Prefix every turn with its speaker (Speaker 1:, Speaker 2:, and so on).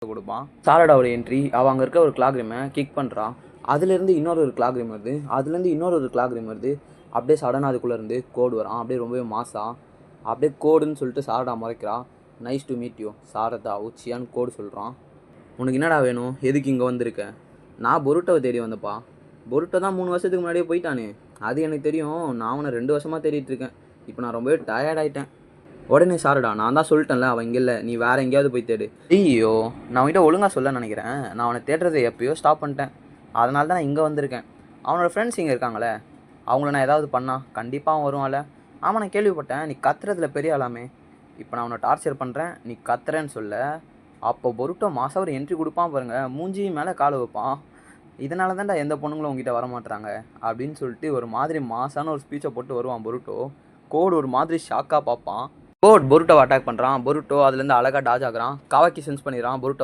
Speaker 1: கொடுப்பான். சாரடாவோட என்ட்ரி, அவள் அங்கே இருக்க ஒரு கிளாக் ரூமை கிக் பண்ணுறான். அதுலேருந்து இன்னொரு கிளாக் ரூம் வருது, அதுலேருந்து இன்னொரு கிளாக் ரூம் வருது. அப்படியே சடனாக அதுக்குள்ளேருந்து கோடு வரான். அப்படியே ரொம்பவே மாசாக அப்படியே கோடுன்னு சொல்லிட்டு சாரடா முறைக்கிறான். Nice to meet you Sarada உச்சியான்னு கோடு சொல்கிறான். உனக்கு என்னடா வேணும், எதுக்கு இங்கே வந்திருக்க? நான் பொருட்டோவை தேடி வந்தப்பா. பொருட்டோ தான் 3 வருஷத்துக்கு முன்னாடியே போயிட்டானே, அது எனக்கு தெரியும். நான் அவனை 2 வருஷமாக தேடிட்டு இருக்கேன். இப்போ நான் ரொம்பவே டயர்டாயிட்டேன். உடனே சாரடா, நான் தான் சொல்லிட்டேன்ல அவன் இங்கே இல்லை, நீ வேறு எங்கேயாவது போய் தேடு. ஐயோ, நான் அவன்கிட்ட ஒழுங்காக சொல்ல நினைக்கிறேன். நான் அவனை தேடுறதை எப்பயோ ஸ்டாப் பண்ணிட்டேன். அதனால தான் நான் இங்கே வந்திருக்கேன். அவனோட ஃப்ரெண்ட்ஸ் இங்கே இருக்காங்களே, அவங்கள நான் ஏதாவது பண்ணால் கண்டிப்பாக அவன் வருவான்ல. ஆமாம், நான் கேள்விப்பட்டேன் நீ கத்துறதுல பெரிய ஆளாமே. இப்போ நான் அவனை டார்ச்சர் பண்ணுறேன், நீ கத்துறேன்னு சொல்ல. அப்போ பொருட்டோ மாதம் ஒரு என்ட்ரி கொடுப்பான் பாருங்க, மூஞ்சி மேலே காலை வைப்பான். இதனால தான்டா எந்த பொண்ணுங்களும் உங்ககிட்ட வரமாட்டாங்க அப்படின்னு சொல்லிட்டு ஒரு மாதிரி மாசான ஒரு ஸ்பீச்சை போட்டு வருவான் பொருட்டோ. கோடு ஒரு மாதிரி ஷாக்காக பார்ப்பான். கோட் பொருட்டோவை அட்டாக் பண்ணுறான். பொருட்டோ அதுலேருந்து அழகாக டாஜ் ஆகுறான். காவாக்கி சென்ஸ் பண்ணிடுறான் பொருட்டோ